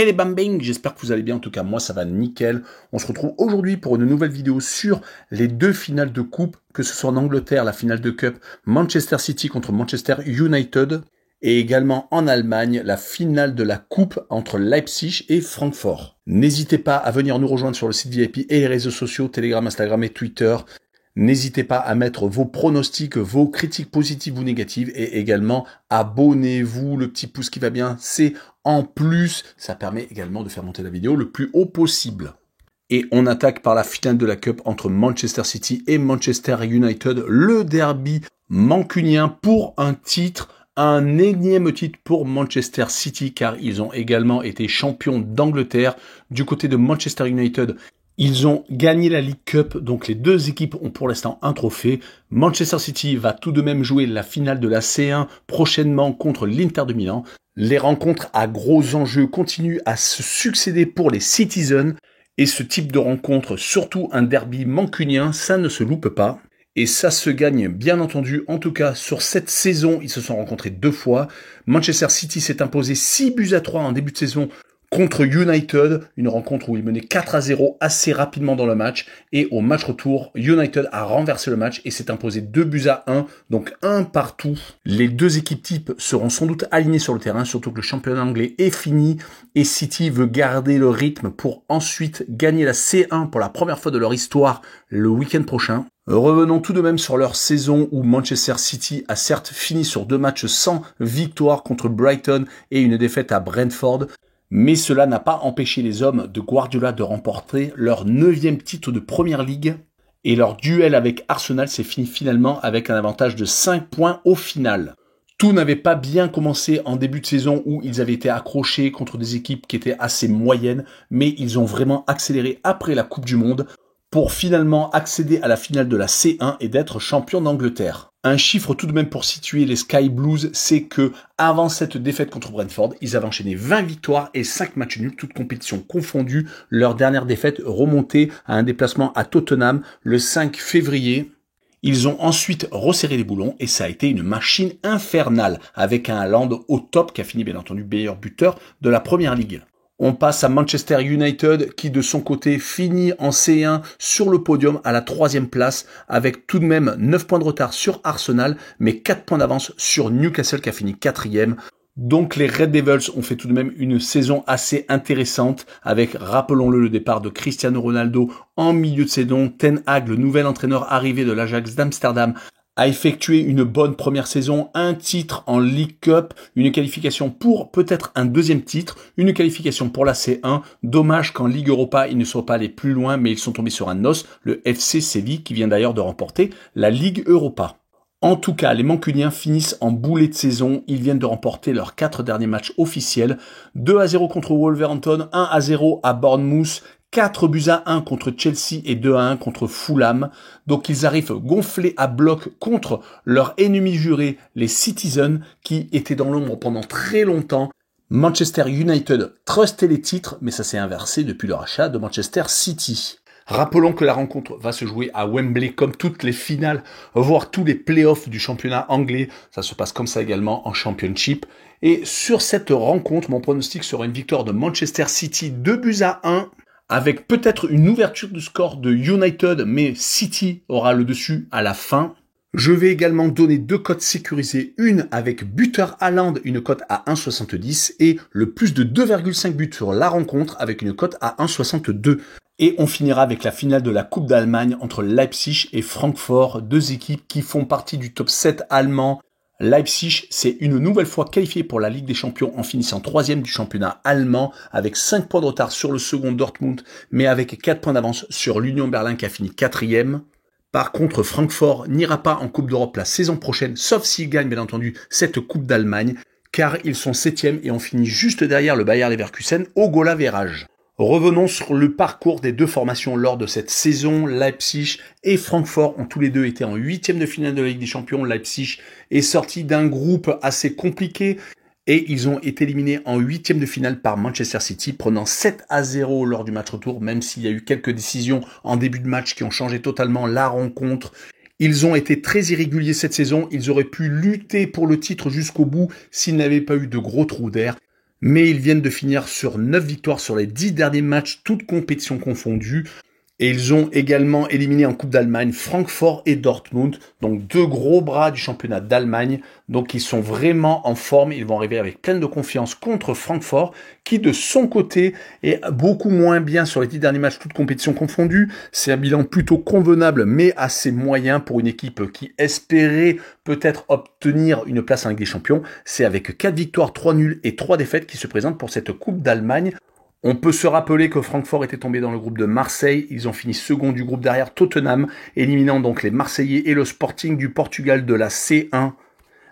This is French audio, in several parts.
Hey les bambing, j'espère que vous allez bien, en tout cas moi ça va nickel. On se retrouve aujourd'hui pour une nouvelle vidéo sur les deux finales de coupe, que ce soit en Angleterre, la finale de Cup, Manchester City contre Manchester United, et également en Allemagne, la finale de la coupe entre Leipzig et Francfort. N'hésitez pas à venir nous rejoindre sur le site VIP et les réseaux sociaux, Telegram, Instagram et Twitter. N'hésitez pas à mettre vos pronostics, vos critiques positives ou négatives et également abonnez-vous, le petit pouce qui va bien, c'est en plus, ça permet également de faire monter la vidéo le plus haut possible. Et on attaque par la finale de la Cup entre Manchester City et Manchester United, le derby mancunien pour un titre, un énième titre pour Manchester City car ils ont également été champions d'Angleterre. Du côté de Manchester United, ils ont gagné la League Cup, donc les deux équipes ont pour l'instant un trophée. Manchester City va tout de même jouer la finale de la C1 prochainement contre l'Inter de Milan. Les rencontres à gros enjeux continuent à se succéder pour les Citizens. Et ce type de rencontre, surtout un derby mancunien, ça ne se loupe pas. Et ça se gagne bien entendu, en tout cas sur cette saison, ils se sont rencontrés deux fois. Manchester City s'est imposé 6-3 en début de saison contre United, une rencontre où il menait 4-0 assez rapidement dans le match. Et au match retour, United a renversé le match et s'est imposé 2-1, donc un partout. Les deux équipes types seront sans doute alignées sur le terrain, surtout que le championnat anglais est fini et City veut garder le rythme pour ensuite gagner la C1 pour la première fois de leur histoire le week-end prochain. Revenons tout de même sur leur saison où Manchester City a certes fini sur 2 matchs sans victoire contre Brighton et une défaite à Brentford. Mais cela n'a pas empêché les hommes de Guardiola de remporter leur 9e titre de Première Ligue. Et leur duel avec Arsenal s'est fini finalement avec un avantage de 5 points au final. Tout n'avait pas bien commencé en début de saison où ils avaient été accrochés contre des équipes qui étaient assez moyennes, mais ils ont vraiment accéléré après la Coupe du Monde pour finalement accéder à la finale de la C1 et d'être champion d'Angleterre. Un chiffre tout de même pour situer les Sky Blues, c'est que avant cette défaite contre Brentford, ils avaient enchaîné 20 victoires et 5 matchs nuls, toutes compétitions confondues. Leur dernière défaite remontait à un déplacement à Tottenham le 5 février. Ils ont ensuite resserré les boulons et ça a été une machine infernale avec un Haaland au top qui a fini bien entendu meilleur buteur de la Première Ligue. On passe à Manchester United qui de son côté finit en C1 sur le podium à la 3e place avec tout de même 9 points de retard sur Arsenal mais 4 points d'avance sur Newcastle qui a fini 4e. Donc les Red Devils ont fait tout de même une saison assez intéressante avec, rappelons-le, le départ de Cristiano Ronaldo en milieu de saison. Ten Hag, le nouvel entraîneur arrivé de l'Ajax d'Amsterdam, a effectué une bonne première saison, un titre en League Cup, une qualification pour peut-être un 2e titre, une qualification pour la C1. Dommage qu'en Ligue Europa, ils ne soient pas allés plus loin, mais ils sont tombés sur un os, le FC Séville, qui vient d'ailleurs de remporter la Ligue Europa. En tout cas, les Mancuniens finissent en boulet de saison. Ils viennent de remporter leurs 4 derniers matchs officiels. 2-0 contre Wolverhampton, 1-0 à Bournemouth, 4-1 contre Chelsea et 2-1 contre Fulham. Donc ils arrivent gonflés à bloc contre leur ennemi juré, les Citizens, qui étaient dans l'ombre pendant très longtemps. Manchester United trustait les titres, mais ça s'est inversé depuis le rachat de Manchester City. Rappelons que la rencontre va se jouer à Wembley comme toutes les finales, voire tous les playoffs du championnat anglais. Ça se passe comme ça également en Championship. Et sur cette rencontre, mon pronostic sera une victoire de Manchester City 2-1. Avec peut-être une ouverture du score de United, mais City aura le dessus à la fin. Je vais également donner 2 cotes sécurisées, une avec buteur Haaland, une cote à 1,70 et le plus de 2,5 buts sur la rencontre avec une cote à 1,62. Et on finira avec la finale de la Coupe d'Allemagne entre Leipzig et Francfort, deux équipes qui font partie du top 7 allemand. Leipzig s'est une nouvelle fois qualifié pour la Ligue des Champions en finissant 3e du championnat allemand avec 5 points de retard sur le second Dortmund, mais avec 4 points d'avance sur l'Union Berlin qui a fini 4e. Par contre, Francfort n'ira pas en Coupe d'Europe la saison prochaine, sauf s'ils gagnent bien entendu cette Coupe d'Allemagne, car ils sont 7e et ont fini juste derrière le Bayer Leverkusen au goal average. Revenons sur le parcours des deux formations lors de cette saison. Leipzig et Francfort ont tous les deux été en 8e de finale de la Ligue des Champions. Leipzig est sorti d'un groupe assez compliqué et ils ont été éliminés en 8e de finale par Manchester City, prenant 7-0 lors du match retour, même s'il y a eu quelques décisions en début de match qui ont changé totalement la rencontre. Ils ont été très irréguliers cette saison, ils auraient pu lutter pour le titre jusqu'au bout s'ils n'avaient pas eu de gros trous d'air. Mais ils viennent de finir sur 9 victoires sur les 10 derniers matchs, toutes compétitions confondues. Et ils ont également éliminé en Coupe d'Allemagne Francfort et Dortmund, donc deux gros bras du championnat d'Allemagne. Donc ils sont vraiment en forme, ils vont arriver avec pleine de confiance contre Francfort, qui de son côté est beaucoup moins bien sur les 10 derniers matchs, toutes compétitions confondues. C'est un bilan plutôt convenable, mais assez moyen pour une équipe qui espérait peut-être obtenir une place en Ligue des Champions. C'est avec 4 victoires, 3 nuls et 3 défaites qui se présentent pour cette Coupe d'Allemagne. On peut se rappeler que Francfort était tombé dans le groupe de Marseille. Ils ont fini second du groupe derrière Tottenham, éliminant donc les Marseillais et le Sporting du Portugal de la C1.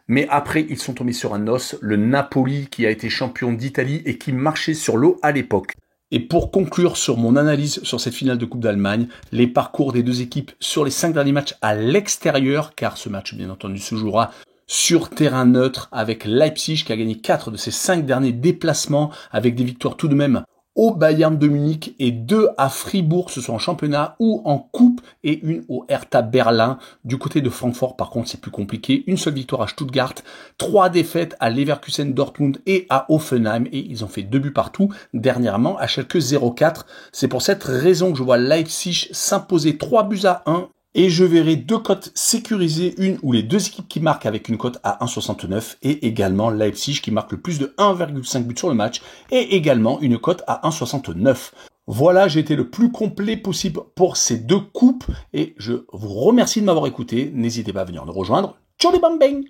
Mais après, ils sont tombés sur un os, le Napoli qui a été champion d'Italie et qui marchait sur l'eau à l'époque. Et pour conclure sur mon analyse sur cette finale de Coupe d'Allemagne, les parcours des deux équipes sur les 5 derniers matchs à l'extérieur, car ce match bien entendu se jouera sur terrain neutre avec Leipzig qui a gagné 4 de ses 5 derniers déplacements avec des victoires tout de même au Bayern de Munich et 2 à Fribourg, ce soit en championnat ou en coupe, et une au Hertha Berlin. Du côté de Francfort, par contre, c'est plus compliqué. Une seule victoire à Stuttgart, 3 défaites à Leverkusen, Dortmund et à Hoffenheim, et ils ont fait 2 buts partout, dernièrement à Schalke 0-4. C'est pour cette raison que je vois Leipzig s'imposer 3 buts à 1. Et je verrai 2 cotes sécurisées, une ou les deux équipes qui marquent avec une cote à 1,69 et également Leipzig qui marque le plus de 1,5 buts sur le match et également une cote à 1,69. Voilà, j'ai été le plus complet possible pour ces 2 coupes et je vous remercie de m'avoir écouté. N'hésitez pas à venir nous rejoindre. Ciao les bang bang!